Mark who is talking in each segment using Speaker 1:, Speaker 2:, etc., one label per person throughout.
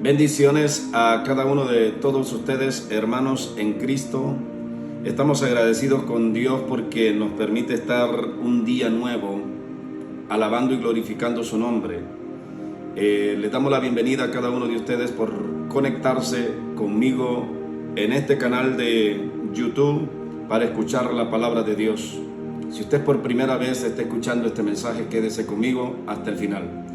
Speaker 1: Bendiciones a cada uno de todos ustedes, hermanos en Cristo. Estamos agradecidos con Dios porque nos permite estar un día nuevo alabando y glorificando su nombre. Le damos la bienvenida a cada uno de ustedes por conectarse conmigo en este canal de YouTube para escuchar la palabra de Dios. Si usted por primera vez está escuchando este mensaje, quédese conmigo hasta el final.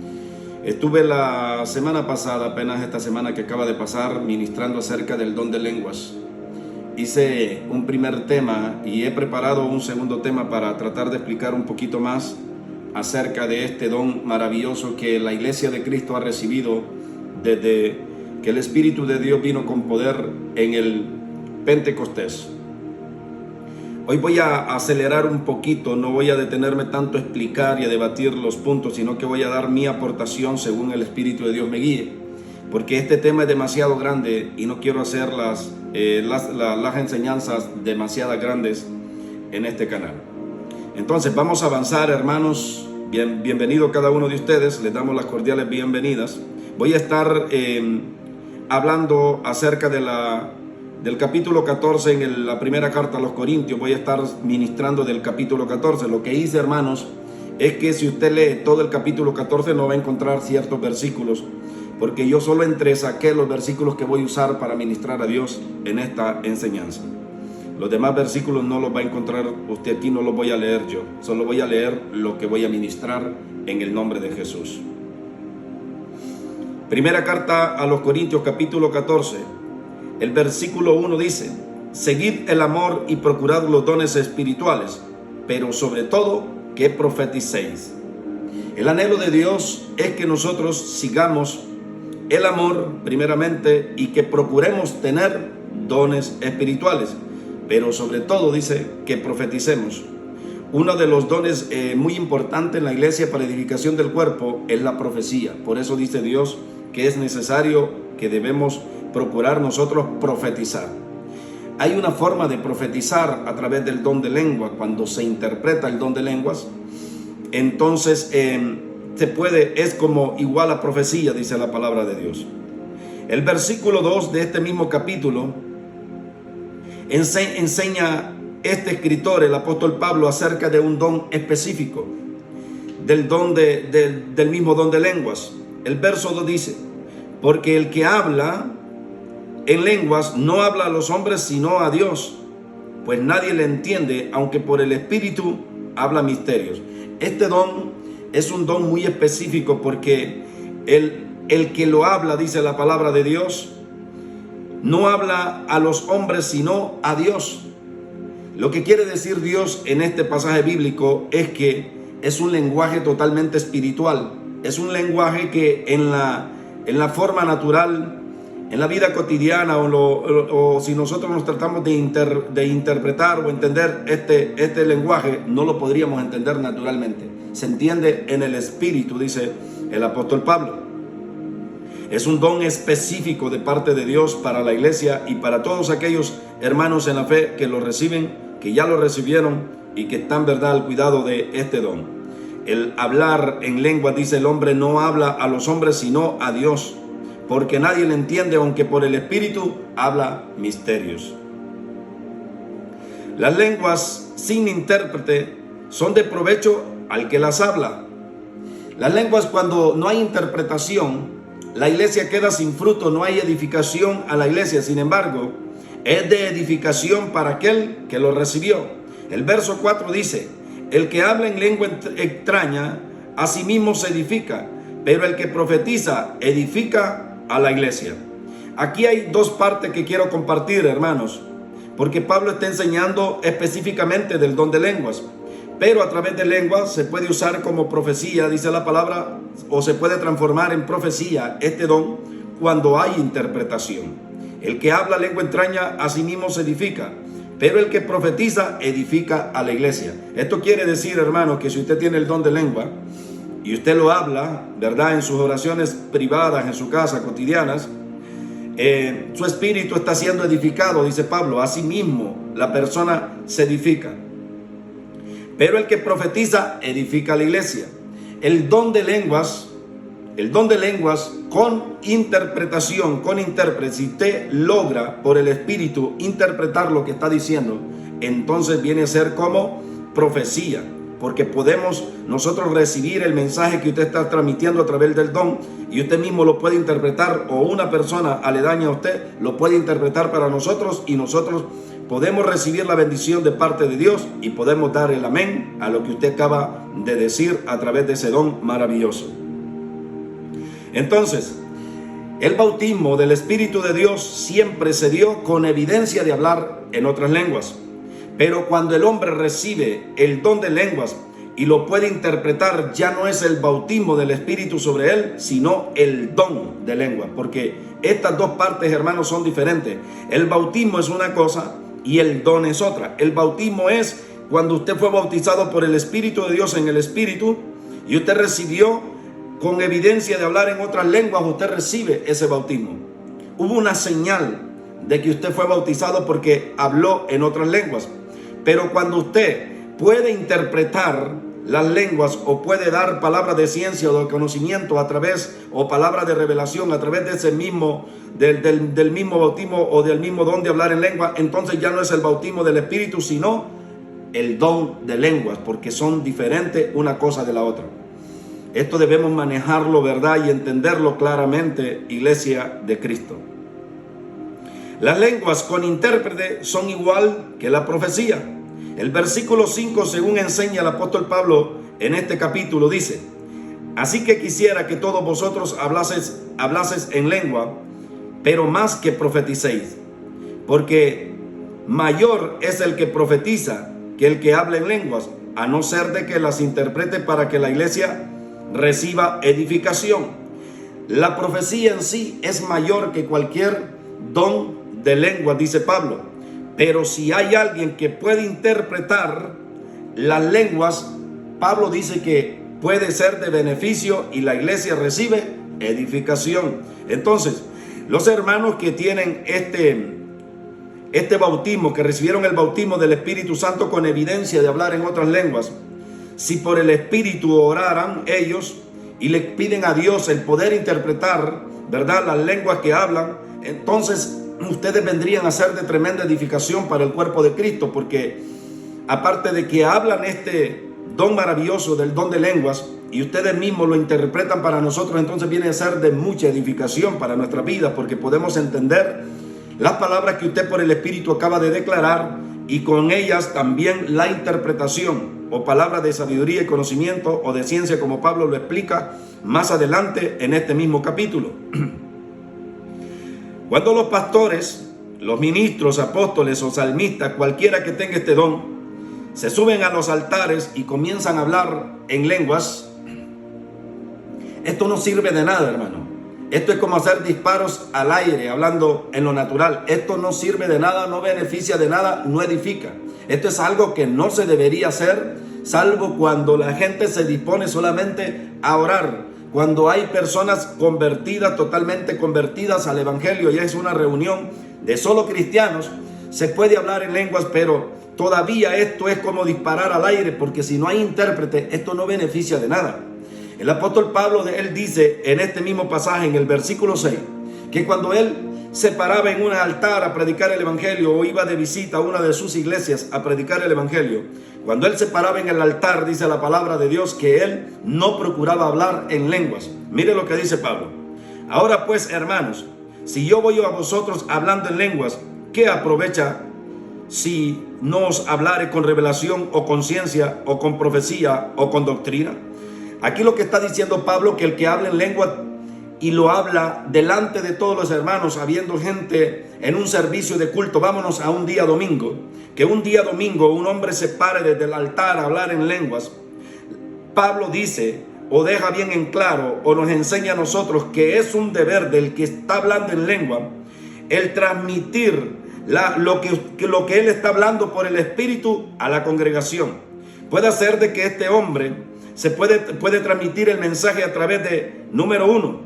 Speaker 1: Estuve la semana pasada, apenas esta semana que acaba de pasar, ministrando acerca del don de lenguas. Hice un primer tema y he preparado un segundo tema para tratar de explicar un poquito más acerca de este don maravilloso que la Iglesia de Cristo ha recibido desde que el Espíritu de Dios vino con poder en el Pentecostés. Hoy voy a acelerar un poquito, no voy a detenerme tanto a explicar y a debatir los puntos, sino que voy a dar mi aportación según el Espíritu de Dios me guíe, porque este tema es demasiado grande y no quiero hacer las enseñanzas demasiado grandes en este canal. Entonces vamos a avanzar, hermanos. Bienvenido cada uno de ustedes, les damos las cordiales bienvenidas. Voy a estar hablando acerca del capítulo 14 en la primera carta a los Corintios. Voy a estar ministrando del capítulo 14. Lo que hice, hermanos, es que si usted lee todo el capítulo 14 no va a encontrar ciertos versículos, porque yo solo entresaqué los versículos que voy a usar para ministrar a Dios en esta enseñanza. Los demás versículos no los va a encontrar usted aquí, no los voy a leer yo, solo voy a leer lo que voy a ministrar en el nombre de Jesús. Primera carta a los Corintios, capítulo 14. El versículo 1 dice: seguid el amor y procurad los dones espirituales, pero sobre todo que profeticéis. El anhelo de Dios es que nosotros sigamos el amor primeramente y que procuremos tener dones espirituales, pero sobre todo dice que profeticemos. Uno de los dones muy importantes en la iglesia para edificación del cuerpo es la profecía. Por eso dice Dios que es necesario que debemos procurar nosotros profetizar. Hay una forma de profetizar a través del don de lengua. Cuando se interpreta el don de lenguas, entonces es como igual a profecía, dice la palabra de Dios. El versículo 2 de este mismo capítulo enseña este escritor, el apóstol Pablo, acerca de un don específico, del mismo don de lenguas. El verso 2 dice: porque el que habla en lenguas no habla a los hombres sino a Dios, pues nadie le entiende, aunque por el Espíritu habla misterios. Este don es un don muy específico porque el que lo habla, dice la palabra de Dios, no habla a los hombres sino a Dios. Lo que quiere decir Dios en este pasaje bíblico es que es un lenguaje totalmente espiritual. Es un lenguaje que en la forma natural, en la vida cotidiana o si nosotros nos tratamos de interpretar o entender este lenguaje, no lo podríamos entender naturalmente. Se entiende en el Espíritu, dice el apóstol Pablo. Es un don específico de parte de Dios para la iglesia y para todos aquellos hermanos en la fe que lo reciben, que ya lo recibieron y que están, verdad, al cuidado de este don. El hablar en lengua, dice el hombre, no habla a los hombres sino a Dios, porque nadie le entiende, aunque por el Espíritu habla misterios. Las lenguas sin intérprete son de provecho al que las habla. Las lenguas, cuando no hay interpretación, la iglesia queda sin fruto, no hay edificación a la iglesia. Sin embargo, es de edificación para aquel que lo recibió. El verso 4 dice: el que habla en lengua extraña a sí mismo se edifica, pero el que profetiza edifica a la iglesia. Aquí hay dos partes que quiero compartir, hermanos, porque Pablo está enseñando específicamente del don de lenguas, pero a través de lenguas se puede usar como profecía, dice la palabra, o se puede transformar en profecía este don cuando hay interpretación. El que habla lengua extraña a sí mismo se edifica, pero el que profetiza edifica a la iglesia. Esto quiere decir, hermano, que si usted tiene el don de lengua y usted lo habla, ¿verdad?, en sus oraciones privadas, en su casa, cotidianas, su espíritu está siendo edificado, dice Pablo. A sí mismo la persona se edifica, pero el que profetiza edifica a la iglesia. El don de lenguas El don de lenguas con interpretación, con intérprete, si usted logra por el Espíritu interpretar lo que está diciendo, entonces viene a ser como profecía, porque podemos nosotros recibir el mensaje que usted está transmitiendo a través del don y usted mismo lo puede interpretar, o una persona aledaña a usted lo puede interpretar para nosotros, y nosotros podemos recibir la bendición de parte de Dios y podemos dar el amén a lo que usted acaba de decir a través de ese don maravilloso. Entonces, el bautismo del Espíritu de Dios siempre se dio con evidencia de hablar en otras lenguas. Pero cuando el hombre recibe el don de lenguas y lo puede interpretar, ya no es el bautismo del Espíritu sobre él, sino el don de lenguas. Porque estas dos partes, hermanos, son diferentes. El bautismo es una cosa y el don es otra. El bautismo es cuando usted fue bautizado por el Espíritu de Dios en el Espíritu y usted recibió con evidencia de hablar en otras lenguas, usted recibe ese bautismo. Hubo una señal de que usted fue bautizado porque habló en otras lenguas. Pero cuando usted puede interpretar las lenguas o puede dar palabras de ciencia o de conocimiento a través, o palabras de revelación a través de ese mismo, del mismo bautismo o del mismo don de hablar en lengua, entonces ya no es el bautismo del Espíritu, sino el don de lenguas, porque son diferentes una cosa de la otra. Esto debemos manejarlo, ¿verdad? Y entenderlo claramente, iglesia de Cristo. Las lenguas con intérprete son igual que la profecía. El versículo 5, según enseña el apóstol Pablo en este capítulo, dice: así que quisiera que todos vosotros hablases en lengua, pero más que profeticéis, porque mayor es el que profetiza que el que habla en lenguas, a no ser de que las interprete para que la iglesia reciba edificación. La profecía en sí es mayor que cualquier don de lengua, dice Pablo. Pero si hay alguien que puede interpretar las lenguas, Pablo dice que puede ser de beneficio y la iglesia recibe edificación. Entonces, los hermanos que tienen este bautismo, que recibieron el bautismo del Espíritu Santo con evidencia de hablar en otras lenguas, si por el Espíritu oraran ellos y le piden a Dios el poder interpretar, ¿verdad?, las lenguas que hablan, entonces ustedes vendrían a ser de tremenda edificación para el cuerpo de Cristo, porque aparte de que hablan este don maravilloso del don de lenguas y ustedes mismos lo interpretan para nosotros, entonces viene a ser de mucha edificación para nuestra vida, porque podemos entender las palabras que usted por el Espíritu acaba de declarar y con ellas también la interpretación o palabras de sabiduría y conocimiento o de ciencia, como Pablo lo explica más adelante en este mismo capítulo. Cuando los pastores, los ministros, apóstoles o salmistas, cualquiera que tenga este don, se suben a los altares y comienzan a hablar en lenguas, esto no sirve de nada, hermano. Esto es como hacer disparos al aire, hablando en lo natural. Esto no sirve de nada, no beneficia de nada, no edifica. Esto es algo que no se debería hacer, salvo cuando la gente se dispone solamente a orar. Cuando hay personas convertidas, totalmente convertidas al Evangelio, ya es una reunión de solo cristianos, se puede hablar en lenguas, pero todavía esto es como disparar al aire, porque si no hay intérprete, esto no beneficia de nada. El apóstol Pablo, él dice en este mismo pasaje, en el versículo 6, que cuando él se paraba en un altar a predicar el Evangelio o iba de visita a una de sus iglesias a predicar el Evangelio, cuando él se paraba en el altar, dice la palabra de Dios que él no procuraba hablar en lenguas. Mire lo que dice Pablo: ahora pues, hermanos, si yo voy a vosotros hablando en lenguas, ¿qué aprovecha si no os hablare con revelación o con ciencia o con profecía o con doctrina? Aquí lo que está diciendo Pablo, que el que habla en lengua y lo habla delante de todos los hermanos, habiendo gente en un servicio de culto, vámonos a un día domingo, que un día domingo un hombre se pare desde el altar a hablar en lenguas. Pablo dice, o deja bien en claro, o nos enseña a nosotros que es un deber del que está hablando en lengua, el transmitir lo que él está hablando por el Espíritu a la congregación. Puede ser de que este hombre se puede transmitir el mensaje a través de, número uno,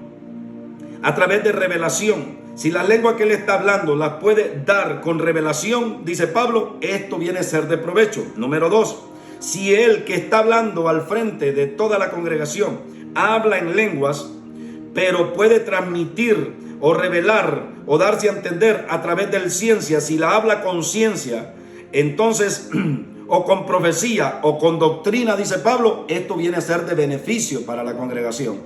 Speaker 1: a través de revelación. Si la lengua que él está hablando las puede dar con revelación, dice Pablo, esto viene a ser de provecho. Número dos, si él que está hablando al frente de toda la congregación habla en lenguas, pero puede transmitir o revelar o darse a entender a través de la ciencia. Si la habla con ciencia, entonces, o con profecía o con doctrina, dice Pablo, esto viene a ser de beneficio para la congregación.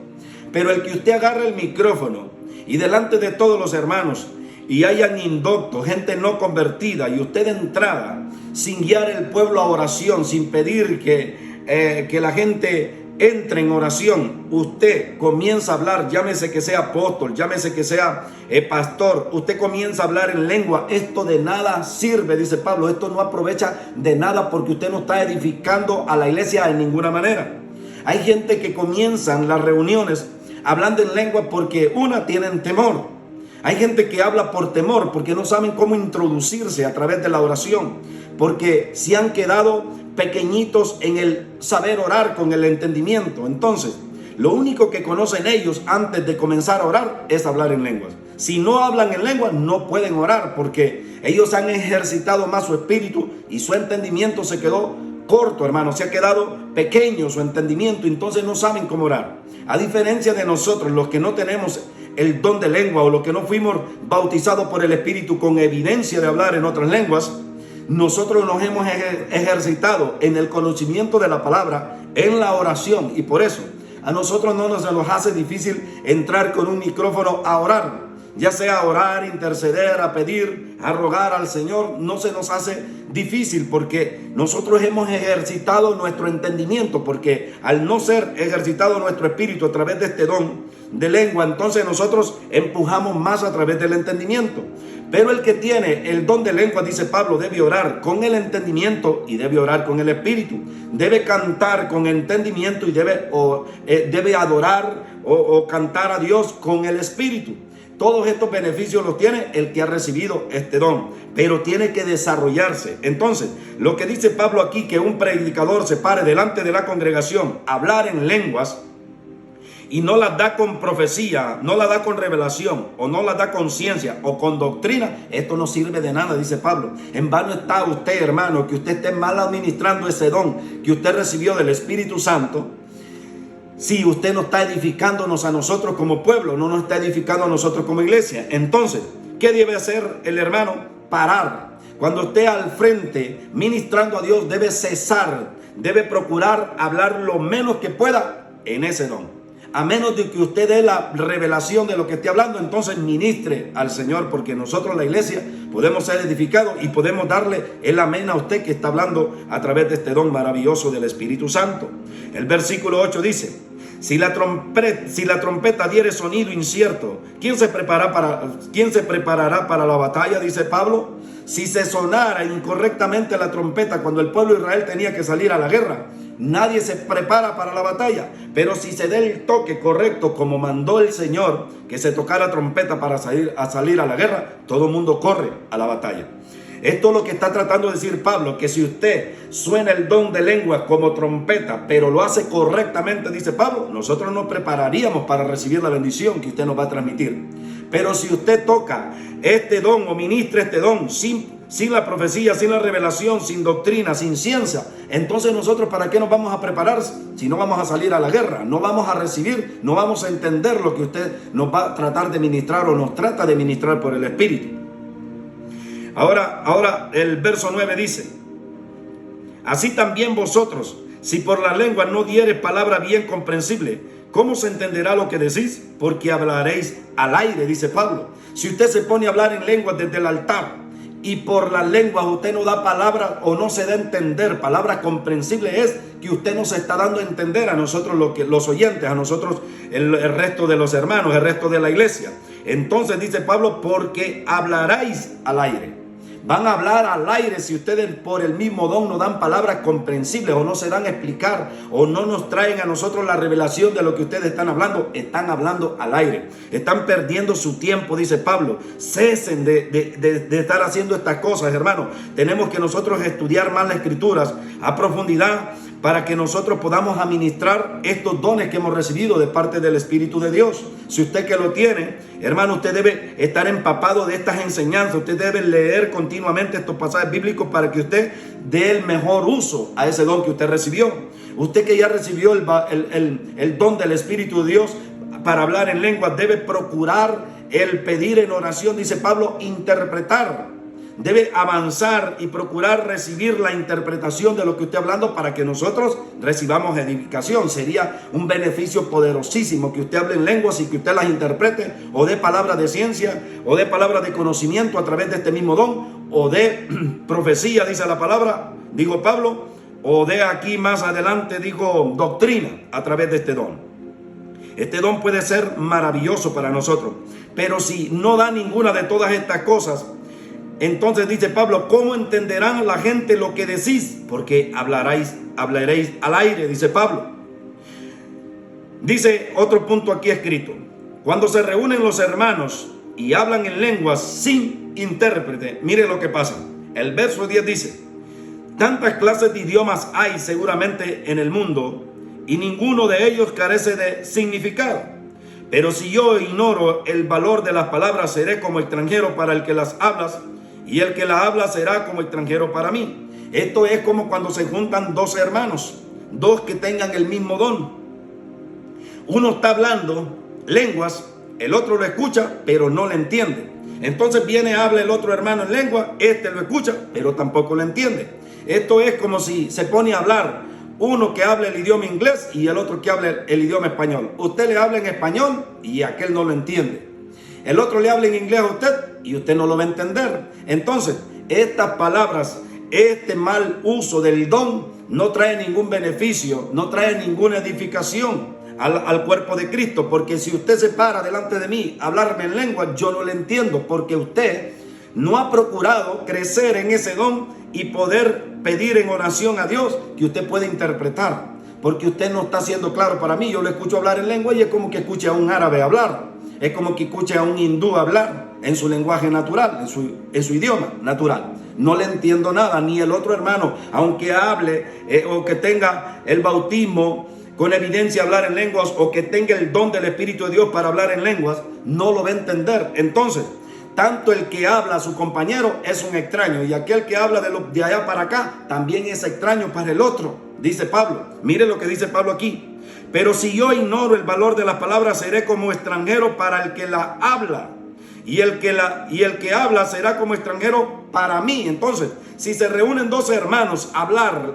Speaker 1: Pero el que usted agarre el micrófono y delante de todos los hermanos y hayan indoctos, gente no convertida, y usted de entrada, sin guiar el pueblo a oración, sin pedir que la gente entre en oración, usted comienza a hablar, llámese que sea apóstol, llámese que sea pastor, usted comienza a hablar en lengua, esto de nada sirve, dice Pablo, esto no aprovecha de nada porque usted no está edificando a la iglesia de ninguna manera. Hay gente que comienzan las reuniones hablando en lengua porque tienen temor. Hay gente que habla por temor porque no saben cómo introducirse a través de la oración, porque se han quedado pequeñitos en el saber orar con el entendimiento. Entonces, lo único que conocen ellos antes de comenzar a orar es hablar en lenguas. Si no hablan en lenguas, no pueden orar porque ellos han ejercitado más su espíritu y su entendimiento se quedó corto, hermano, se ha quedado pequeño su entendimiento, entonces no saben cómo orar. A diferencia de nosotros, los que no tenemos el don de lengua o los que no fuimos bautizados por el Espíritu con evidencia de hablar en otras lenguas, nosotros nos hemos ejercitado en el conocimiento de la palabra, en la oración, y por eso a nosotros no nos hace difícil entrar con un micrófono a orar. Ya sea a orar, interceder, a pedir, a rogar al Señor, no se nos hace difícil porque nosotros hemos ejercitado nuestro entendimiento, porque al no ser ejercitado nuestro espíritu a través de este don de lengua, entonces nosotros empujamos más a través del entendimiento. Pero el que tiene el don de lengua, dice Pablo, debe orar con el entendimiento y debe orar con el espíritu. Debe cantar con entendimiento y debe adorar o cantar a Dios con el espíritu. Todos estos beneficios los tiene el que ha recibido este don, pero tiene que desarrollarse. Entonces, lo que dice Pablo aquí, que un predicador se pare delante de la congregación a hablar en lenguas y no las da con profecía, no la da con revelación, o no la da con ciencia o con doctrina, esto no sirve de nada, dice Pablo. En vano está usted, hermano, que usted esté mal administrando ese don que usted recibió del Espíritu Santo. Si usted no está edificándonos a nosotros como pueblo, no nos está edificando a nosotros como iglesia. Entonces, ¿qué debe hacer el hermano? Parar. Cuando esté al frente ministrando a Dios, debe cesar, debe procurar hablar lo menos que pueda en ese don. A menos de que usted dé la revelación de lo que esté hablando, entonces ministre al Señor, porque nosotros, la iglesia, podemos ser edificados y podemos darle el amén a usted que está hablando a través de este don maravilloso del Espíritu Santo. El versículo 8 dice: si la trompeta diere sonido incierto, ¿quién se preparará para la batalla? Dice Pablo. Si se sonara incorrectamente la trompeta cuando el pueblo de Israel tenía que salir a la guerra, nadie se prepara para la batalla. Pero si se dé el toque correcto, como mandó el Señor, que se tocara trompeta para salir a la guerra, todo el mundo corre a la batalla. Esto es lo que está tratando de decir Pablo, que si usted suena el don de lengua como trompeta, pero lo hace correctamente, dice Pablo, nosotros nos prepararíamos para recibir la bendición que usted nos va a transmitir. Pero si usted toca este don o ministra este don sin la profecía, sin la revelación, sin doctrina, sin ciencia, entonces nosotros ¿para qué nos vamos a preparar si no vamos a salir a la guerra? No vamos a recibir, no vamos a entender lo que usted nos va a tratar de ministrar o nos trata de ministrar por el Espíritu. Ahora el verso 9 dice: así también vosotros, si por la lengua no diereis palabra bien comprensible, ¿cómo se entenderá lo que decís? Porque hablaréis al aire, dice Pablo. Si usted se pone a hablar en lenguas desde el altar y por las lenguas usted no da palabra o no se da a entender, palabra comprensible, es que usted no se está dando a entender a nosotros los oyentes, a nosotros el resto de los hermanos, el resto de la iglesia. Entonces dice Pablo, porque hablaréis al aire. Van a hablar al aire si ustedes por el mismo don no dan palabras comprensibles o no se dan a explicar o no nos traen a nosotros la revelación de lo que ustedes están hablando al aire. Están perdiendo su tiempo, dice Pablo. Cesen de estar haciendo estas cosas, hermano. Tenemos que nosotros estudiar más las Escrituras a profundidad para que nosotros podamos administrar estos dones que hemos recibido de parte del Espíritu de Dios. Si usted que lo tiene, hermano, usted debe estar empapado de estas enseñanzas. Usted debe leer continuamente estos pasajes bíblicos para que usted dé el mejor uso a ese don que usted recibió. Usted que ya recibió el don del Espíritu de Dios, para hablar en lenguas debe procurar el pedir en oración, dice Pablo, interpretar. Debe avanzar y procurar recibir la interpretación de lo que usted está hablando para que nosotros recibamos edificación. Sería un beneficio poderosísimo que usted hable en lenguas y que usted las interprete, o dé palabras de ciencia, o dé palabras de conocimiento a través de este mismo don, o de profecía, dice la palabra, dijo Pablo, o de aquí más adelante, dijo doctrina a través de este don. Este don puede ser maravilloso para nosotros, pero si no da ninguna de todas estas cosas, entonces dice Pablo, ¿cómo entenderán la gente lo que decís? Porque hablaréis al aire, dice Pablo. Dice otro punto aquí escrito: cuando se reúnen los hermanos y hablan en lenguas sin intérprete, mire lo que pasa. El verso 10 dice: tantas clases de idiomas hay seguramente en el mundo, y ninguno de ellos carece de significado. Pero si yo ignoro el valor de las palabras, seré como extranjero para el que las hablas, y el que las habla será como extranjero para mí. Esto es como cuando se juntan dos hermanos, dos que tengan el mismo don. Uno está hablando lenguas, el otro lo escucha, pero no le entiende. Entonces viene, habla el otro hermano en lengua, este lo escucha, pero tampoco lo entiende. Esto es como si se pone a hablar uno que habla el idioma inglés y el otro que habla el idioma español. Usted le habla en español y aquel no lo entiende. El otro le habla en inglés a usted y usted no lo va a entender. Entonces, estas palabras, este mal uso del don no trae ningún beneficio, no trae ninguna edificación al cuerpo de Cristo. Porque si usted se para delante de mí a hablarme en lengua, yo no le entiendo, porque usted no ha procurado crecer en ese don y poder pedir en oración a Dios que usted pueda interpretar. Porque usted no está siendo claro para mí. Yo lo escucho hablar en lengua y es como que escuche a un árabe hablar. Es como que escuche a un hindú hablar en su lenguaje natural, en su idioma natural. No le entiendo nada, ni el otro hermano, aunque hable o que tenga el bautismo con evidencia hablar en lenguas, o que tenga el don del Espíritu de Dios para hablar en lenguas, no lo va a entender. Entonces, tanto el que habla a su compañero es un extraño, y aquel que habla de allá para acá también es extraño para el otro, dice Pablo. Mire lo que dice Pablo aquí: pero si yo ignoro el valor de las palabras, seré como extranjero para el que la habla, y el que habla será como extranjero para mí. Entonces, si se reúnen dos hermanos a hablar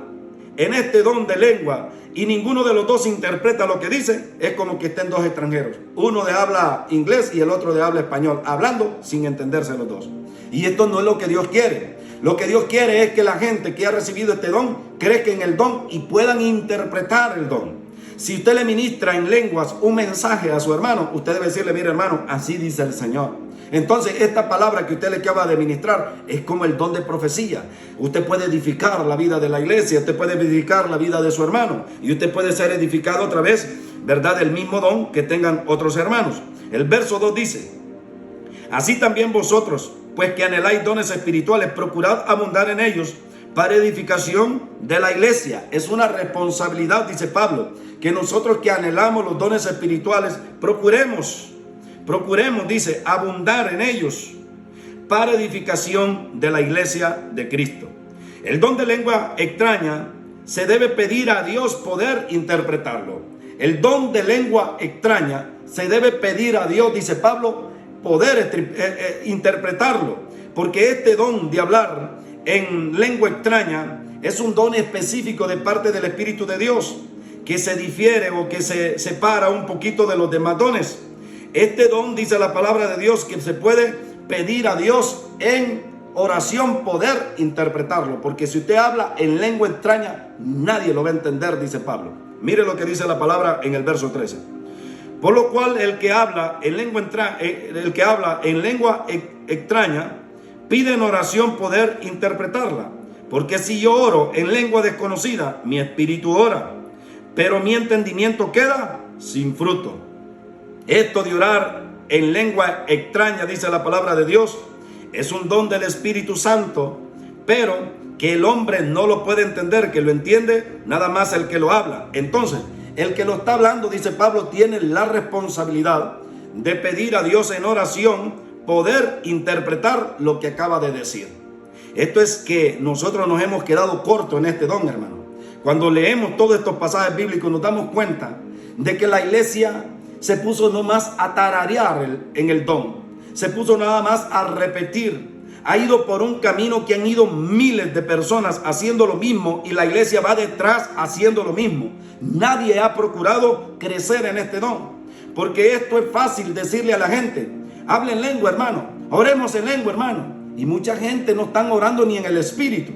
Speaker 1: en este don de lengua y ninguno de los dos interpreta lo que dice, es como que estén dos extranjeros, uno de habla inglés y el otro de habla español, hablando sin entenderse los dos. Y esto no es lo que Dios quiere. Lo que Dios quiere es que la gente que ha recibido este don crezca en el don y puedan interpretar el don. Si usted le ministra en lenguas un mensaje a su hermano, usted debe decirle: mire, hermano, así dice el Señor. Entonces, esta palabra que usted le acaba de ministrar es como el don de profecía. Usted puede edificar la vida de la iglesia, usted puede edificar la vida de su hermano, y usted puede ser edificado a través, ¿verdad?, del mismo don que tengan otros hermanos. El verso 2 dice: así también vosotros, pues que anheláis dones espirituales, procurad abundar en ellos para edificación de la iglesia. Es una responsabilidad, dice Pablo, que nosotros que anhelamos los dones espirituales, procuremos, dice, abundar en ellos para edificación de la iglesia de Cristo. El don de lengua extraña se debe pedir a Dios poder interpretarlo. El don de lengua extraña se debe pedir a Dios, dice Pablo, poder interpretarlo, porque este don de hablar en lengua extraña es un don específico de parte del Espíritu de Dios, que se difiere o que se separa un poquito de los demás dones. Este don, dice la palabra de Dios, que se puede pedir a Dios en oración, poder interpretarlo, porque si usted habla en lengua extraña, nadie lo va a entender, dice Pablo. Mire lo que dice la palabra en el verso 13. Por lo cual el que habla en lengua extraña pide en oración poder interpretarla, porque si yo oro en lengua desconocida, mi espíritu ora, pero mi entendimiento queda sin fruto. Esto de orar en lengua extraña, dice la palabra de Dios, es un don del Espíritu Santo, pero que el hombre no lo puede entender, que lo entiende nada más el que lo habla. Entonces, el que lo está hablando, dice Pablo, tiene la responsabilidad de pedir a Dios en oración poder interpretar lo que acaba de decir. Esto es que nosotros nos hemos quedado cortos en este don, hermano. Cuando leemos todos estos pasajes bíblicos nos damos cuenta de que la iglesia se puso nomás a tararear en el don. Se puso nada más a repetir. Ha ido por un camino que han ido miles de personas haciendo lo mismo y la iglesia va detrás haciendo lo mismo. Nadie ha procurado crecer en este don. Porque esto es fácil decirle a la gente: hable en lengua, hermano. Oremos en lengua, hermano. Y mucha gente no están orando ni en el Espíritu.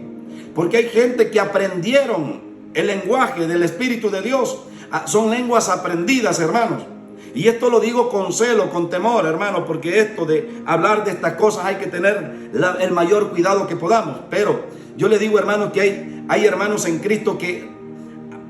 Speaker 1: Porque hay gente que aprendieron el lenguaje del Espíritu de Dios. Son lenguas aprendidas, hermanos. Y esto lo digo con celo, con temor, hermano, porque esto de hablar de estas cosas hay que tener el mayor cuidado que podamos. Pero yo le digo, hermano, que hay hermanos en Cristo que,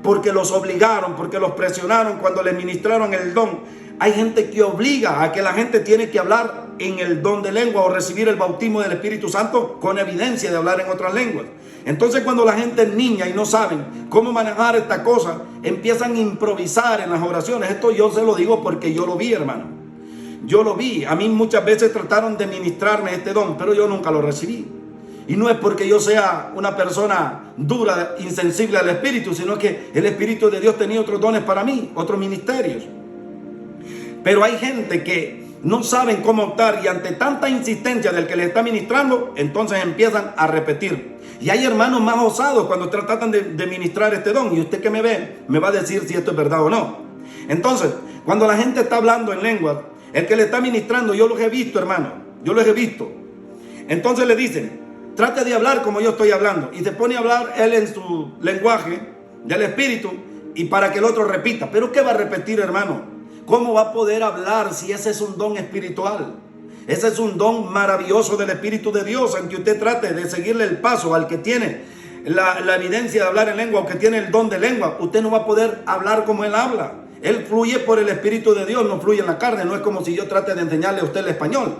Speaker 1: porque los obligaron, porque los presionaron cuando les ministraron el don, hay gente que obliga a que la gente tiene que hablar en el don de lengua o recibir el bautismo del Espíritu Santo con evidencia de hablar en otras lenguas. Entonces, cuando la gente es niña y no saben cómo manejar esta cosa, empiezan a improvisar en las oraciones. Esto yo se lo digo porque yo lo vi, hermano. Yo lo vi. A mí muchas veces trataron de ministrarme este don, pero yo nunca lo recibí. Y no es porque yo sea una persona dura, insensible al Espíritu, sino que el Espíritu de Dios tenía otros dones para mí, otros ministerios. Pero hay gente que no saben cómo optar y ante tanta insistencia del que les está ministrando, entonces empiezan a repetir. Y hay hermanos más osados cuando tratan de ministrar este don. Y usted que me ve, me va a decir si esto es verdad o no. Entonces, cuando la gente está hablando en lengua, el que le está ministrando, yo los he visto, hermano. Yo los he visto. Entonces le dicen: trate de hablar como yo estoy hablando. Y se pone a hablar él en su lenguaje del Espíritu y para que el otro repita. ¿Pero qué va a repetir, hermano? ¿Cómo va a poder hablar si ese es un don espiritual? Ese es un don maravilloso del Espíritu de Dios. Aunque usted trate de seguirle el paso al que tiene la evidencia de hablar en lengua o que tiene el don de lengua, usted no va a poder hablar como él habla. Él fluye por el Espíritu de Dios, no fluye en la carne. No es como si yo trate de enseñarle a usted el español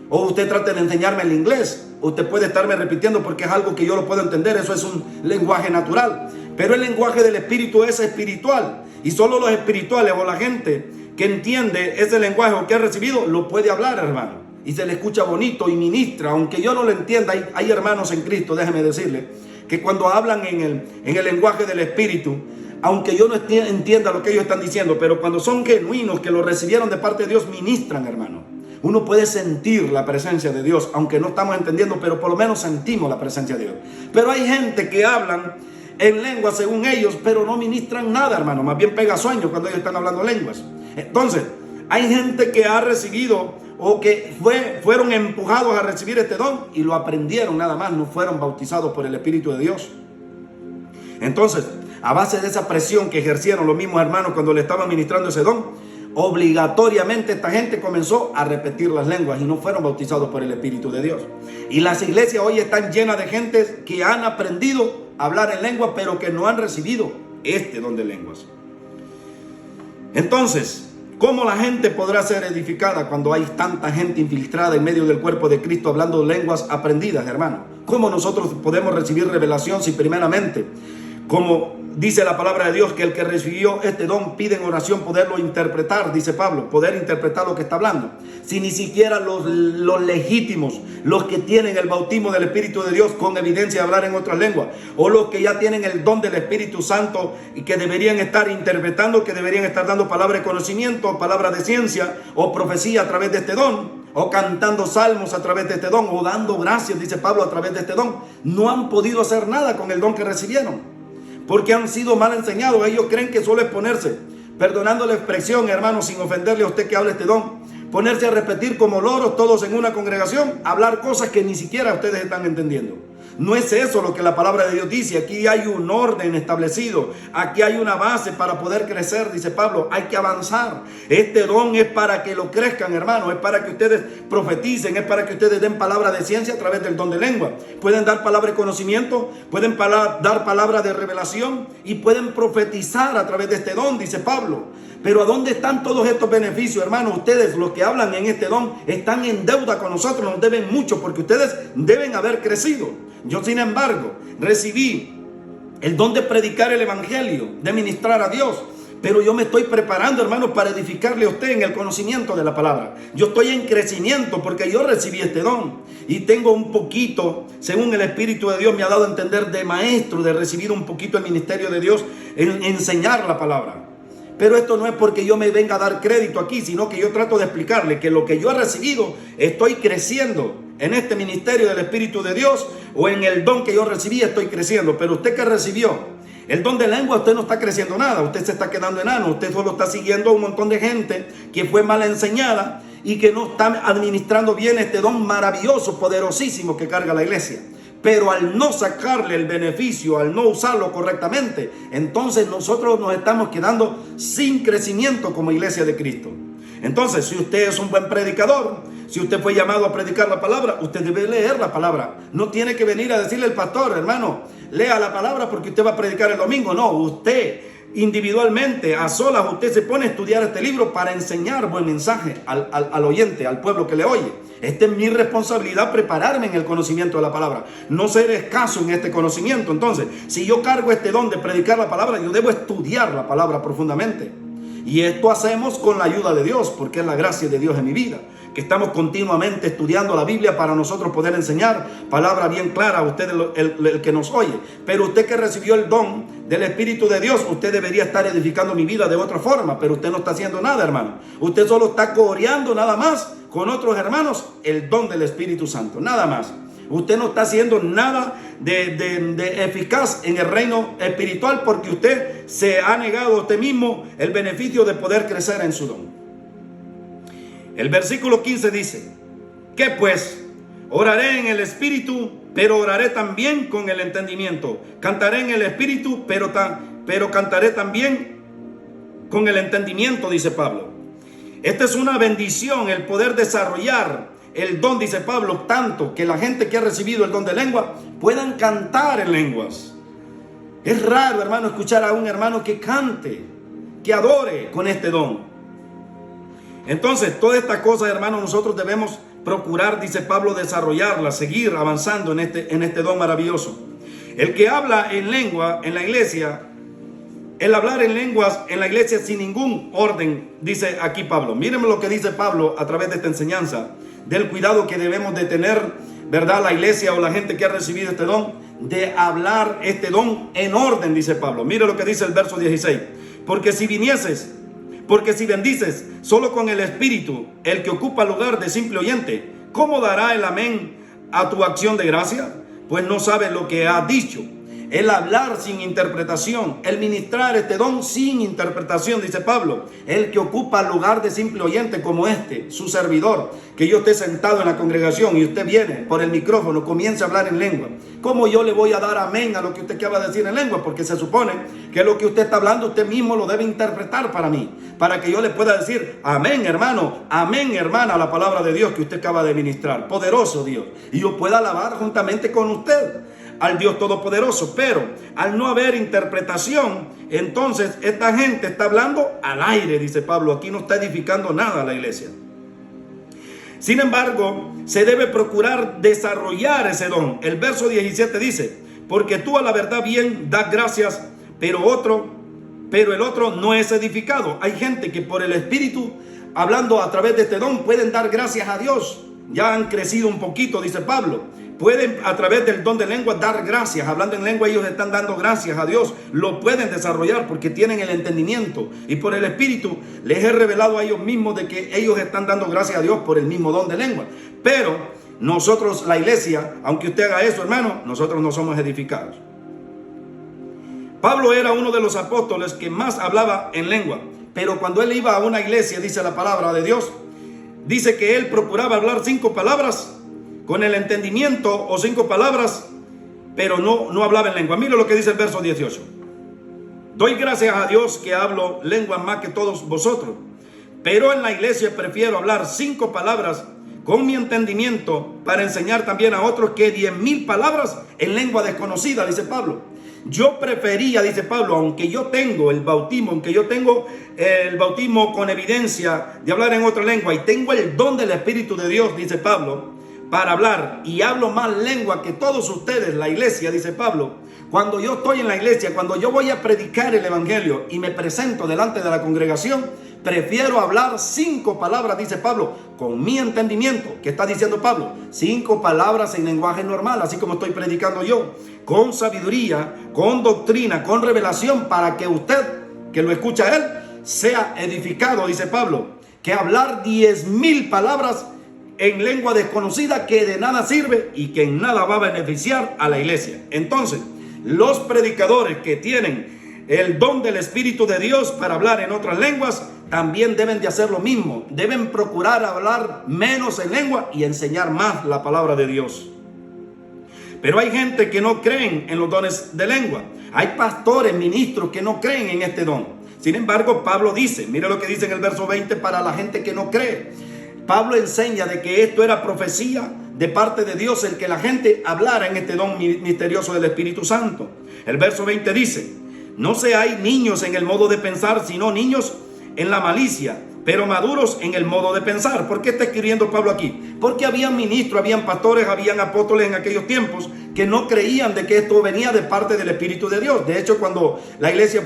Speaker 1: o usted trate de enseñarme el inglés. Usted puede estarme repitiendo porque es algo que yo lo puedo entender. Eso es un lenguaje natural. Pero el lenguaje del Espíritu es espiritual. Y solo los espirituales o la gente que entiende ese lenguaje o que ha recibido, lo puede hablar, hermano. Y se le escucha bonito y ministra. Aunque yo no lo entienda, hay hermanos en Cristo, déjeme decirle, que cuando hablan en el lenguaje del Espíritu, aunque yo no entienda lo que ellos están diciendo, pero cuando son genuinos, que lo recibieron de parte de Dios, ministran, hermano. Uno puede sentir la presencia de Dios, aunque no estamos entendiendo, pero por lo menos sentimos la presencia de Dios. Pero hay gente que hablan en lengua según ellos, pero no ministran nada, hermano. Más bien pega sueño cuando ellos están hablando lenguas. Entonces, hay gente que ha recibido o que fueron empujados a recibir este don y lo aprendieron nada más, no fueron bautizados por el Espíritu de Dios. Entonces, a base de esa presión que ejercieron los mismos hermanos cuando le estaban ministrando ese don, obligatoriamente esta gente comenzó a repetir las lenguas y no fueron bautizados por el Espíritu de Dios. Y las iglesias hoy están llenas de gente que han aprendido a hablar en lengua, pero que no han recibido este don de lenguas. Entonces, ¿cómo la gente podrá ser edificada cuando hay tanta gente infiltrada en medio del cuerpo de Cristo hablando lenguas aprendidas, hermano? ¿Cómo nosotros podemos recibir revelación si primeramente, como dice la palabra de Dios, que el que recibió este don pide en oración poderlo interpretar, dice Pablo, poder interpretar lo que está hablando? Si ni siquiera los legítimos, los que tienen el bautismo del Espíritu de Dios con evidencia de hablar en otras lenguas, o los que ya tienen el don del Espíritu Santo y que deberían estar interpretando, que deberían estar dando palabra de conocimiento, palabra de ciencia o profecía a través de este don, o cantando salmos a través de este don, o dando gracias, dice Pablo, a través de este don, no han podido hacer nada con el don que recibieron. Porque han sido mal enseñados. Ellos creen que solo es ponerse, perdonando la expresión, hermano, sin ofenderle a usted que hable este don, ponerse a repetir como loros todos en una congregación, hablar cosas que ni siquiera ustedes están entendiendo. No es eso lo que la palabra de Dios dice. Aquí hay un orden establecido. Aquí hay una base para poder crecer, dice Pablo. Hay que avanzar. Este don es para que lo crezcan, hermano. Es para que ustedes profeticen. Es para que ustedes den palabra de ciencia a través del don de lengua. Pueden dar palabra de conocimiento. Pueden dar palabra de revelación. Y pueden profetizar a través de este don, dice Pablo. Pero ¿a dónde están todos estos beneficios, hermanos? Ustedes, los que hablan en este don, están en deuda con nosotros. Nos deben mucho porque ustedes deben haber crecido. Yo, sin embargo, recibí el don de predicar el evangelio, de ministrar a Dios. Pero yo me estoy preparando, hermanos, para edificarle a usted en el conocimiento de la palabra. Yo estoy en crecimiento porque yo recibí este don. Y tengo un poquito, según el Espíritu de Dios me ha dado a entender, de maestro, de recibir un poquito el ministerio de Dios en enseñar la palabra. Pero esto no es porque yo me venga a dar crédito aquí, sino que yo trato de explicarle que lo que yo he recibido, estoy creciendo en este ministerio del Espíritu de Dios, o en el don que yo recibí estoy creciendo. Pero usted que recibió el don de lengua, usted no está creciendo nada, usted se está quedando enano, usted solo está siguiendo a un montón de gente que fue mal enseñada y que no está administrando bien este don maravilloso, poderosísimo que carga la iglesia. Pero al no sacarle el beneficio, al no usarlo correctamente, entonces nosotros nos estamos quedando sin crecimiento como iglesia de Cristo. Entonces, si usted es un buen predicador, si usted fue llamado a predicar la palabra, usted debe leer la palabra. No tiene que venir a decirle al pastor, hermano, lea la palabra porque usted va a predicar el domingo. No, usted individualmente, a solas, usted se pone a estudiar este libro para enseñar buen mensaje al oyente, al pueblo que le oye. Esta es mi responsabilidad, prepararme en el conocimiento de la palabra, no ser escaso en este conocimiento. Entonces, si yo cargo este don de predicar la palabra, yo debo estudiar la palabra profundamente. Y esto hacemos con la ayuda de Dios, porque es la gracia de Dios en mi vida, que estamos continuamente estudiando la Biblia para nosotros poder enseñar palabra bien clara a usted, el que nos oye. Pero usted que recibió el don del Espíritu de Dios, usted debería estar edificando mi vida de otra forma, pero usted no está haciendo nada, hermano. Usted solo está coreando nada más con otros hermanos el don del Espíritu Santo, nada más. Usted no está haciendo nada de eficaz en el reino espiritual, porque usted se ha negado a usted mismo el beneficio de poder crecer en su don. El versículo 15 dice: ¿qué pues? Oraré en el espíritu, pero oraré también con el entendimiento. Cantaré en el espíritu, pero cantaré también con el entendimiento, dice Pablo. Esta es una bendición, el poder desarrollar el don, dice Pablo, tanto que la gente que ha recibido el don de lengua puedan cantar en lenguas. Es raro, hermano, escuchar a un hermano que cante, que adore con este don. Entonces, todas estas cosas, hermano, nosotros debemos procurar, dice Pablo, desarrollarlas, seguir avanzando en este don maravilloso. El que habla en lengua en la iglesia, el hablar en lenguas en la iglesia sin ningún orden, dice aquí Pablo. Mírenme lo que dice Pablo a través de esta enseñanza, del cuidado que debemos de tener, ¿verdad? La iglesia o la gente que ha recibido este don, de hablar este don en orden, dice Pablo. Mire lo que dice el verso 16. Porque si bendices solo con el espíritu, el que ocupa el lugar de simple oyente, ¿cómo dará el amén a tu acción de gracia? Pues no sabes lo que ha dicho. El hablar sin interpretación, el ministrar este don sin interpretación, dice Pablo. El que ocupa el lugar de simple oyente como su servidor, que yo esté sentado en la congregación y usted viene por el micrófono, comienza a hablar en lengua. ¿Cómo yo le voy a dar amén a lo que usted acaba de decir en lengua? Porque se supone que lo que usted está hablando, usted mismo lo debe interpretar para mí, para que yo le pueda decir amén, hermano, amén, hermana, a la palabra de Dios que usted acaba de ministrar. Poderoso Dios. Y yo pueda alabar juntamente con usted al Dios Todopoderoso. Pero al no haber interpretación, entonces esta gente está hablando al aire, dice Pablo. Aquí no está edificando nada la iglesia. Sin embargo, se debe procurar desarrollar ese don. El verso 17 dice: porque tú a la verdad bien das gracias, pero el otro no es edificado. Hay gente que por el Espíritu, hablando a través de este don, pueden dar gracias a Dios. Ya han crecido un poquito, dice Pablo. Pueden a través del don de lengua dar gracias. Hablando en lengua, ellos están dando gracias a Dios. Lo pueden desarrollar porque tienen el entendimiento. Y por el Espíritu les he revelado a ellos mismos de que ellos están dando gracias a Dios por el mismo don de lengua. Pero nosotros, la iglesia, aunque usted haga eso, hermano, nosotros no somos edificados. Pablo era uno de los apóstoles que más hablaba en lengua. Pero cuando él iba a una iglesia, dice la palabra de Dios, dice que él procuraba hablar 5 palabras con el entendimiento, o 5 palabras, pero no hablaba en lengua. Mira lo que dice el verso 18. Doy gracias a Dios que hablo lenguas más que todos vosotros, pero en la iglesia prefiero hablar 5 palabras con mi entendimiento para enseñar también a otros que 10,000 palabras en lengua desconocida, dice Pablo. Yo prefería, dice Pablo, aunque yo tengo el bautismo, con evidencia de hablar en otra lengua y tengo el don del Espíritu de Dios, dice Pablo, para hablar, y hablo más lengua que todos ustedes, la iglesia, dice Pablo. Cuando yo estoy en la iglesia, cuando yo voy a predicar el evangelio y me presento delante de la congregación, prefiero hablar 5 palabras, dice Pablo, con mi entendimiento. ¿Qué está diciendo Pablo? 5 palabras en lenguaje normal, así como estoy predicando yo, con sabiduría, con doctrina, con revelación, para que usted, que lo escucha a él, sea edificado, dice Pablo, que hablar 10.000 palabras en lengua desconocida que de nada sirve y que en nada va a beneficiar a la iglesia. Entonces, los predicadores que tienen el don del Espíritu de Dios para hablar en otras lenguas también deben de hacer lo mismo. Deben procurar hablar menos en lengua y enseñar más la palabra de Dios. Pero hay gente que no creen en los dones de lengua. Hay pastores, ministros que no creen en este don. Sin embargo, Pablo dice, mire lo que dice en el verso 20 para la gente que no cree. Pablo enseña de que esto era profecía de parte de Dios, el que la gente hablara en este don misterioso del Espíritu Santo. El verso 20 dice, no seáis niños en el modo de pensar, sino niños en la malicia, pero maduros en el modo de pensar. ¿Por qué está escribiendo Pablo aquí? Porque habían ministros, habían pastores, habían apóstoles en aquellos tiempos que no creían de que esto venía de parte del Espíritu de Dios. De hecho, cuando la iglesia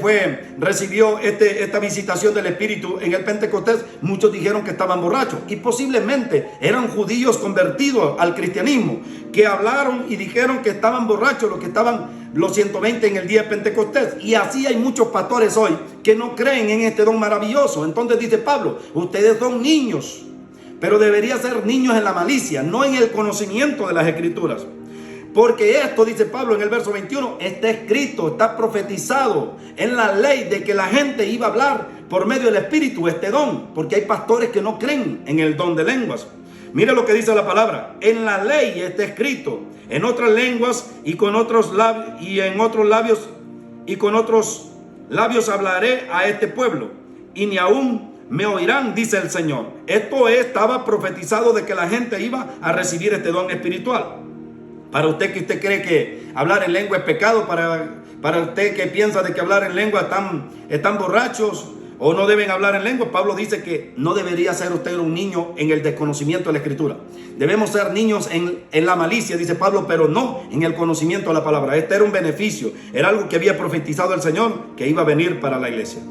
Speaker 1: recibió esta visitación del Espíritu en el Pentecostés, muchos dijeron que estaban borrachos y posiblemente eran judíos convertidos al cristianismo que hablaron y dijeron que estaban borrachos, los 120 en el día de Pentecostés. Y así hay muchos pastores hoy que no creen en este don maravilloso. Entonces dice Pablo, ustedes son niños, pero deberían ser niños en la malicia, no en el conocimiento de las Escrituras. Porque esto, dice Pablo en el verso 21, está escrito, está profetizado en la ley de que la gente iba a hablar por medio del Espíritu este don. Porque hay pastores que no creen en el don de lenguas. Mire lo que dice la palabra. En la ley está escrito, en otras lenguas y con otros labios, y con otros labios hablaré a este pueblo, y ni aún me oirán, dice el Señor. Esto estaba profetizado de que la gente iba a recibir este don espiritual. Para usted que usted cree que hablar en lengua es pecado, para usted que piensa de que hablar en lengua están borrachos o no deben hablar en lengua, Pablo dice que no debería ser usted un niño en el desconocimiento de la Escritura. Debemos ser niños en la malicia, dice Pablo, pero no en el conocimiento de la palabra. Este era un beneficio, era algo que había profetizado el Señor que iba a venir para la iglesia.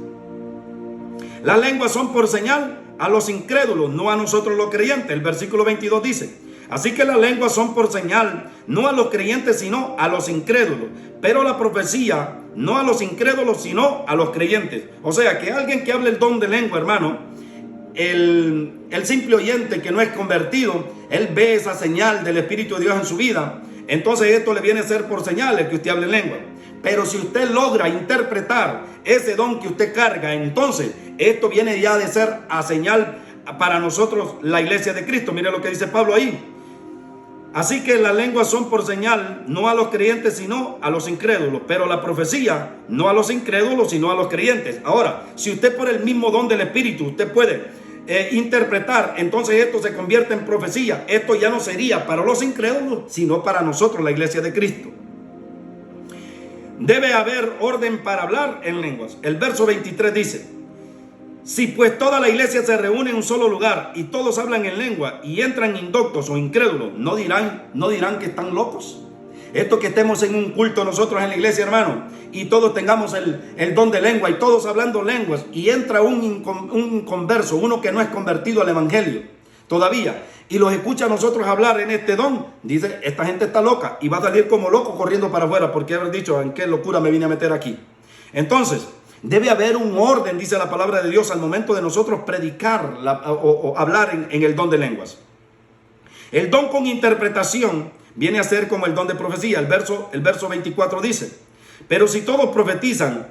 Speaker 1: Las lenguas son por señal a los incrédulos, no a nosotros los creyentes. El versículo 22 dice, así que las lenguas son por señal, no a los creyentes, sino a los incrédulos. Pero la profecía, no a los incrédulos, sino a los creyentes. O sea, que alguien que hable el don de lengua, hermano, el simple oyente que no es convertido, él ve esa señal del Espíritu de Dios en su vida. Entonces esto le viene a ser por señal el que usted hable en lengua. Pero si usted logra interpretar ese don que usted carga, entonces esto viene ya de ser a señal para nosotros, la iglesia de Cristo. Mire lo que dice Pablo ahí. Así que las lenguas son por señal, no a los creyentes, sino a los incrédulos. Pero la profecía, no a los incrédulos, sino a los creyentes. Ahora, si usted por el mismo don del Espíritu, usted puede interpretar, entonces esto se convierte en profecía. Esto ya no sería para los incrédulos, sino para nosotros, la iglesia de Cristo. Debe haber orden para hablar en lenguas. El verso 23 dice, si pues toda la iglesia se reúne en un solo lugar y todos hablan en lengua y entran indoctos o incrédulos, ¿no dirán que están locos? Esto que estemos en un culto nosotros en la iglesia, hermano, y todos tengamos el don de lengua y todos hablando lenguas y entra un inconverso, uno que no es convertido al evangelio todavía, y los escucha a nosotros hablar en este don, dice, esta gente está loca y va a salir como loco corriendo para afuera porque haber dicho, ¿en qué locura me vine a meter aquí? Entonces, debe haber un orden, dice la palabra de Dios, al momento de nosotros predicar o hablar en el don de lenguas. El don con interpretación viene a ser como el don de profecía. El verso 24 dice, pero si todos profetizan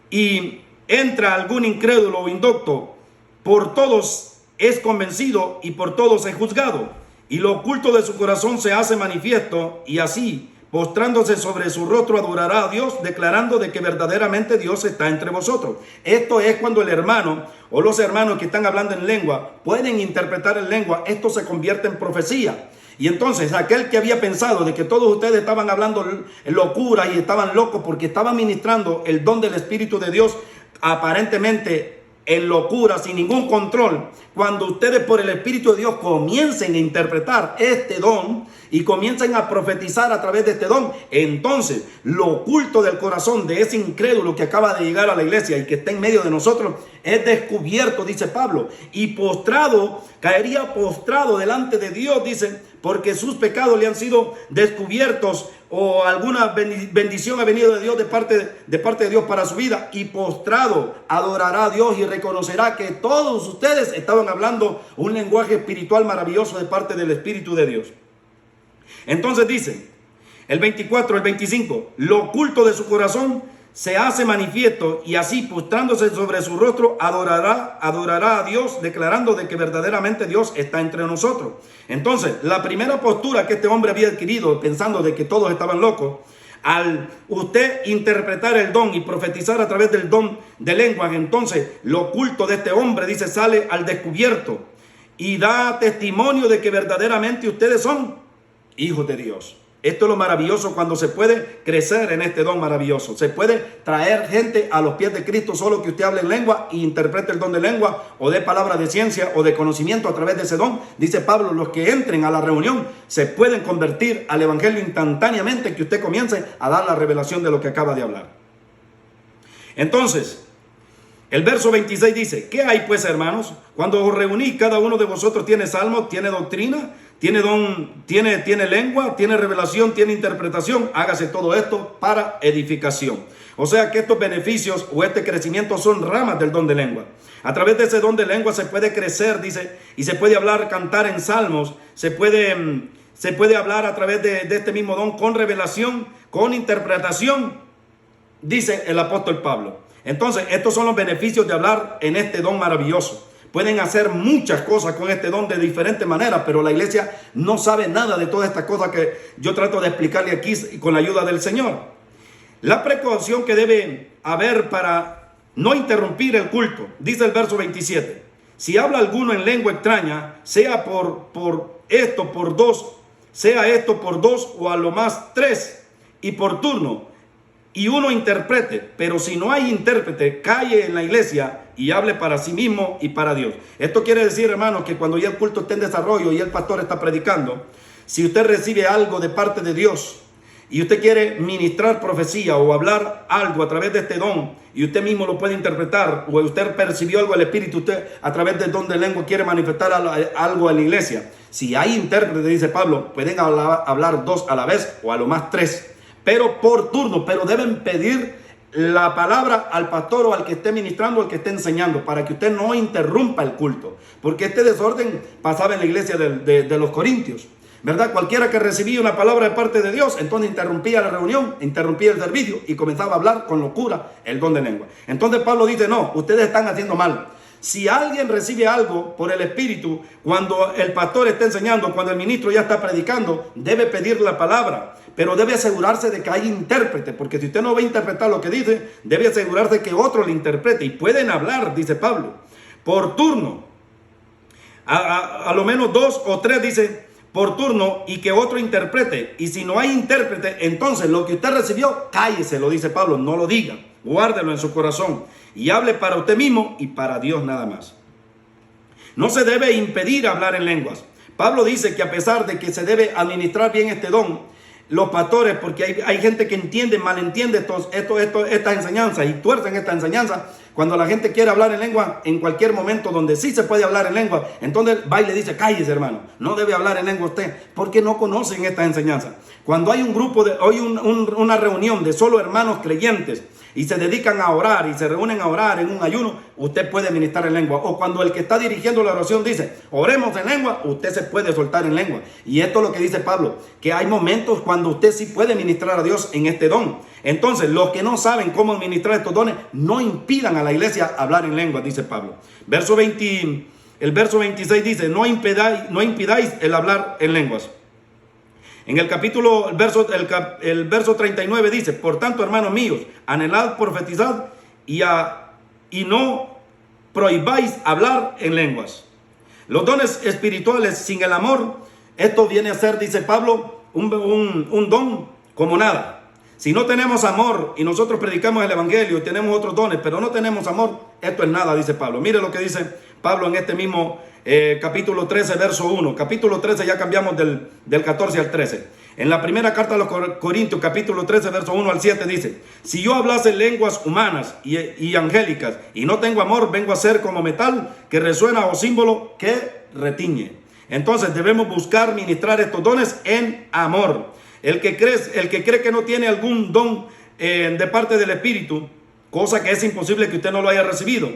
Speaker 1: y entra algún incrédulo o indocto, por todos es convencido y por todos es juzgado. Y lo oculto de su corazón se hace manifiesto, y así, postrándose sobre su rostro, adorará a Dios, declarando de que verdaderamente Dios está entre vosotros. Esto es cuando el hermano o los hermanos que están hablando en lengua pueden interpretar en lengua. Esto se convierte en profecía. Y entonces aquel que había pensado de que todos ustedes estaban hablando locura y estaban locos porque estaban ministrando el don del Espíritu de Dios aparentemente en locura, sin ningún control, cuando ustedes por el Espíritu de Dios comiencen a interpretar este don y comiencen a profetizar a través de este don, entonces lo oculto del corazón de ese incrédulo que acaba de llegar a la iglesia y que está en medio de nosotros es descubierto, dice Pablo, y postrado, caería postrado delante de Dios, dice, porque sus pecados le han sido descubiertos o alguna bendición ha venido de Dios, de parte de Dios para su vida, y postrado adorará a Dios y reconocerá que todos ustedes estaban hablando un lenguaje espiritual maravilloso de parte del Espíritu de Dios. Entonces dice, el 24, el 25, lo oculto de su corazón se hace manifiesto, y así postrándose sobre su rostro adorará a Dios, declarando de que verdaderamente Dios está entre nosotros. Entonces, la primera postura que este hombre había adquirido, pensando de que todos estaban locos, al usted interpretar el don y profetizar a través del don de lenguas, entonces lo oculto de este hombre, dice, sale al descubierto y da testimonio de que verdaderamente ustedes son hijos de Dios. Esto es lo maravilloso cuando se puede crecer en este don maravilloso. Se puede traer gente a los pies de Cristo solo que usted hable en lengua e interprete el don de lengua o de palabra de ciencia o de conocimiento a través de ese don. Dice Pablo, los que entren a la reunión se pueden convertir al evangelio instantáneamente que usted comience a dar la revelación de lo que acaba de hablar. Entonces, el verso 26 dice, ¿qué hay pues, hermanos? Cuando os reunís, cada uno de vosotros tiene salmo, tiene doctrina, tiene don, tiene lengua, tiene revelación, tiene interpretación. Hágase todo esto para edificación. O sea que estos beneficios o este crecimiento son ramas del don de lengua. A través de ese don de lengua se puede crecer, dice, y se puede hablar, cantar en salmos, se puede hablar a través de este mismo don con revelación, con interpretación, dice el apóstol Pablo. Entonces, estos son los beneficios de hablar en este don maravilloso. Pueden hacer muchas cosas con este don de diferentes maneras, pero la iglesia no sabe nada de todas estas cosas que yo trato de explicarle aquí con la ayuda del Señor. La precaución que debe haber para no interrumpir el culto, dice el verso 27. Si habla alguno en lengua extraña, sea esto por dos o a lo más tres, y por turno, y uno interprete. Pero si no hay intérprete, calle en la iglesia y hable para sí mismo y para Dios. Esto quiere decir, hermanos, que cuando ya el culto esté en desarrollo y el pastor está predicando, si usted recibe algo de parte de Dios y usted quiere ministrar profecía o hablar algo a través de este don, y usted mismo lo puede interpretar, o usted percibió algo del Espíritu, usted a través del don de lengua quiere manifestar algo en la iglesia, si hay intérprete, dice Pablo, pueden hablar dos a la vez o a lo más tres, pero por turno, pero deben pedir la palabra al pastor o al que esté ministrando, al que esté enseñando, para que usted no interrumpa el culto, porque este desorden pasaba en la iglesia de los Corintios, ¿verdad? Cualquiera que recibía una palabra de parte de Dios, entonces interrumpía la reunión, interrumpía el servicio y comenzaba a hablar con locura el don de lengua. Entonces Pablo dice, no, ustedes están haciendo mal. Si alguien recibe algo por el Espíritu, cuando el pastor está enseñando, cuando el ministro ya está predicando, debe pedir la palabra, pero debe asegurarse de que hay intérprete, porque si usted no va a interpretar lo que dice, debe asegurarse que otro le interprete, y pueden hablar, dice Pablo, por turno, a lo menos dos o tres, dice, por turno, y que otro interprete. Y si no hay intérprete, entonces lo que usted recibió, cállese, lo dice Pablo, no lo diga, guárdelo en su corazón y hable para usted mismo y para Dios nada más. No se debe impedir hablar en lenguas. Pablo dice que a pesar de que se debe administrar bien este don, los pastores, porque hay gente que entiende, malentiende estas enseñanzas y tuercen esta enseñanza. Cuando la gente quiere hablar en lengua, en cualquier momento donde sí se puede hablar en lengua, entonces va y le dice, cállese, hermano, no debe hablar en lengua usted, porque no conocen esta enseñanza. Cuando hay un grupo, una reunión de solo hermanos creyentes, y se dedican a orar y se reúnen a orar en un ayuno, usted puede ministrar en lengua. O cuando el que está dirigiendo la oración dice, oremos en lengua, usted se puede soltar en lengua. Y esto es lo que dice Pablo, que hay momentos cuando usted sí puede ministrar a Dios en este don. Entonces, los que no saben cómo administrar estos dones, no impidan a la iglesia hablar en lengua, dice Pablo. El verso 26 dice, no impidáis el hablar en lenguas. En el capítulo, el verso 39 dice, por tanto, hermanos míos, anhelad profetizad y no prohibáis hablar en lenguas. Los dones espirituales sin el amor, esto viene a ser, dice Pablo, un don como nada. Si no tenemos amor y nosotros predicamos el evangelio y tenemos otros dones, pero no tenemos amor, esto es nada, dice Pablo. Mire lo que dice Pablo en este mismo capítulo 13, verso 1. Capítulo 13, ya cambiamos del 14 al 13. En la primera carta a los Corintios, capítulo 13, verso 1 al 7, dice, si yo hablase lenguas humanas y angélicas y no tengo amor, vengo a ser como metal que resuena o símbolo que retiñe. Entonces debemos buscar ministrar estos dones en amor. El que cree que no tiene algún don de parte del Espíritu, cosa que es imposible que usted no lo haya recibido,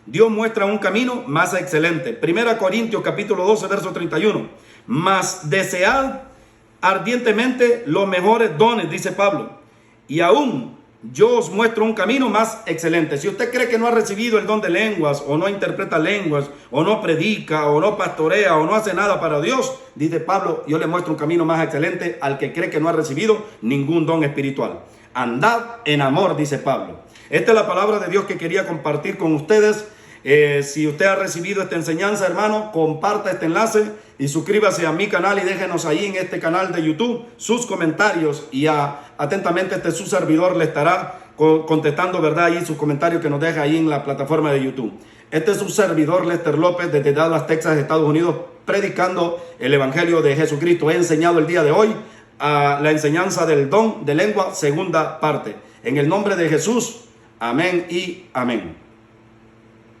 Speaker 1: Dios muestra un camino más excelente. 1 Corintios capítulo 12, verso 31. Mas desead ardientemente los mejores dones, dice Pablo. Y aún yo os muestro un camino más excelente. Si usted cree que no ha recibido el don de lenguas, o no interpreta lenguas, o no predica, o no pastorea, o no hace nada para Dios, dice Pablo, yo le muestro un camino más excelente al que cree que no ha recibido ningún don espiritual. Andad en amor, dice Pablo. Esta es la palabra de Dios que quería compartir con ustedes. Si usted ha recibido esta enseñanza, hermano, comparta este enlace y suscríbase a mi canal y déjenos ahí en este canal de YouTube sus comentarios y atentamente su servidor le estará contestando, ¿verdad? Ahí sus comentarios que nos deja ahí en la plataforma de YouTube. Este es su servidor Lester López desde Dallas, Texas, Estados Unidos, predicando el Evangelio de Jesucristo. He enseñado el día de hoy la enseñanza del don de lengua, segunda parte. En el nombre de Jesús, amén y amén.